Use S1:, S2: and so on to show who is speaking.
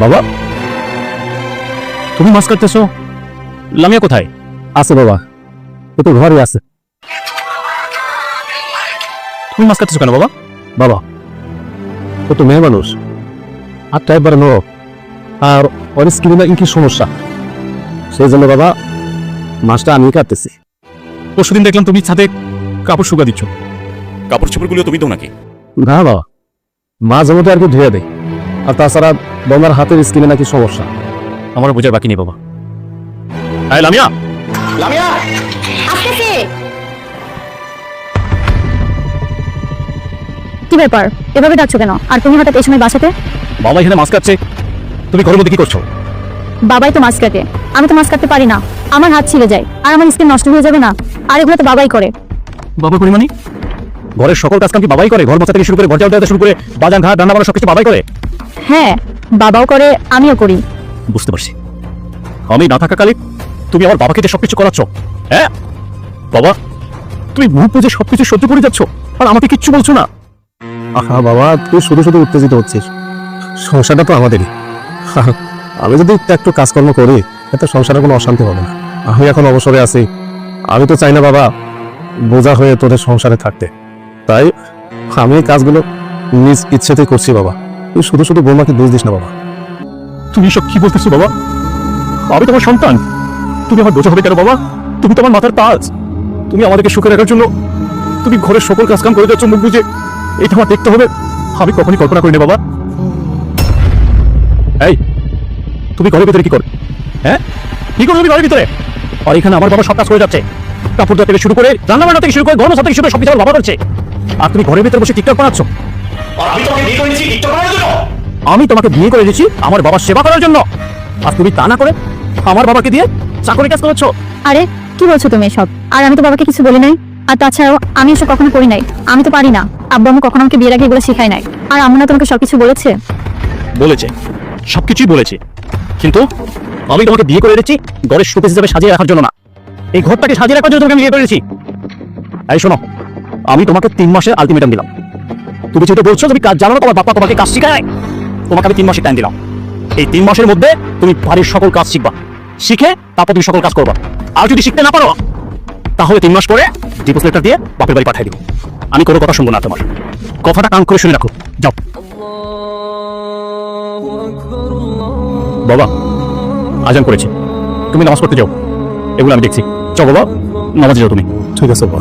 S1: বাবা, তুমি মাছ কাটতেছো? লামিয়া কোথায়? আছে বাবা, ও তো ঘরে আছে। তুমি মাছ কাটতেছো কেন বাবা? বাবা, ও তো মেয়ে মানুষ, হাতটা একবার নো, আর ওর স্কিনে কি সমস্যা, সেই জন্য বাবা মাছটা আমি কাটতেছি। পরশুদিন দেখলাম তুমি ছাদে কাপড় শুকা দিচ্ছ।
S2: কাপড় চোপড়গুলো তুমি দাও নাকি?
S1: না বাবা, মাঝে মধ্যে আর কি ধুয়ে দেয়, আর তাছাড়া তোমার হাতের স্কিনে নাকি সমস্যা। আমার বোঝার বাকি নেই বাবা। হ্যাঁ লামিয়া, লামিয়া
S3: আসতেছি। কি ব্যাপার, এভাবে ডাকছো কেন? আর তুমি হঠাৎ এই সময় বাসাতে?
S1: বাবা এখানে মাছ কাটছে, তুমি ঘরের মধ্যে কি করছো?
S3: বাবাই তো মাছ কাটে, আমি তো মাছ কাটতে পারি না, আমার হাত ছিঁড়ে যায় আর আমার স্কিন নষ্ট হয়ে যাবে না। আর এগুলো তো বাবাই করে।
S1: বাবা করি মানে? ঘরের সকল কাজ কাম কি বাবাই করে? ঘর মোছা থেকে শুরু করে ঘর ঝাড়ু দেওয়া শুরু করে বাজার ঘাট রান্না বান্না সবকিছু বাবাই করে?
S3: হ্যাঁ, বাবাও করে, আমিও করি।
S1: বুঝতে পারছি, আমি না থাকাকালীন তুমি আমার বাবাকে দিয়ে সবকিছু করাচ্ছ। হ্যাঁ বাবা, তুমি মুখ বুঝে সবকিছু সহ্য করে যাচ্ছ আর আমাকে কিচ্ছু বলছো না। আহা বাবা, তুই শুধু শুধু উত্তেজিত হচ্ছিস, সংসারটা তো আমাদেরই। আমি যদি একটু কাজকর্ম করি এতে সংসারে কোনো অশান্তি হবে না। আমি এখন অবসরে আছি, আমি তো চাই না বাবা বোঝা হয়ে তোদের সংসারে থাকতে, তাই আমি এই কাজগুলো নিজ ইচ্ছেতেই করছি। বাবা তুই শুধু শুধু বৌমাকে দোষ দিস না বাবা। তুমি সব কি বলতেছো বাবা? আমি তোমার সন্তান, তুমি আমার বোঝা হবে কেন বাবা? তুমি তো আমার মাথার তাজ, তুমি আমাদেরকে সুখে রাখার জন্য তুমি ঘরের সকল কাজকাম করে যাচ্ছ মুখ বুঝে। এটা আমার দেখতে হবে, আমি কখনই কল্পনা করিনি বাবা। এই তুমি ঘরের ভিতরে কি কর? হ্যাঁ কি করো তুমি ঘরের ভিতরে? আর এখানে আমার বাবা সব কাজ করে যাচ্ছে, কাপড় ধোয়া থেকে শুরু করে রান্না বান্না থেকে শুরু করে ঘর মোছা থেকে শুরু করে সবকিছু আমার বাবা করছে, আর তুমি ঘরের ভিতরে বসে টিকটক বানাচ্ছ। আমি তোমাকে বিয়ে করে দিয়েছি আমার বাবার সেবা করার জন্য, আর তুমি তা না করে আমার বাবাকে দিয়ে চাকরি কাজ করেছো।
S3: আরে কি বলছো তুমি এসব? আর আমি তো বাবাকে কিছু বলি নাই, আর তাছাড়াও আমি এসব কখনো করি নাই, আমি তো পারি না। আব্বু আমি কখনো আমাকে বিয়ের আগে এগুলো শেখাই নাই। আর আম্মু না তোমাকে সবকিছু বলেছে?
S1: বলেছে, সবকিছুই বলেছে, কিন্তু আমি তোমাকে বিয়ে করে দিচ্ছি ঘরের শোকেস হিসাবে সাজিয়ে রাখার জন্য না, এই ঘরটাকে সাজিয়ে রাখার জন্য তোমাকে বিয়ে করেছি। এই শোনো, আমি তোমাকে 3 মাসের আলটিমেটাম দিলাম। তুমি যেটা বলছো তুমি কাজ জানো না, তোমার বাবা তোমাকে কাজ শিখায়, তোমাকে আমি 3 মাসের টাইম দিলাম। এই 3 মাসের মধ্যে তুমি বাড়ির সকল কাজ শিখবা, শিখে তারপর তুমি সকল কাজ করবা। আর যদি শিখতে না পারো তাহলে 3 মাস পরে ডিভোর্স লেটার দিয়ে বাপের বাড়ি পাঠিয়ে দিব। আমি কোনো কথা শুনবো না তোমার, কথাটা কান করে শুনে রাখো। যাও বাবা, আজান করেছে, তুমি নামাজ পড়তে যাও, এগুলো আমি দেখছি। যাও বাবা, নামাজে যাও তুমি। ঠিক আছে বাবা।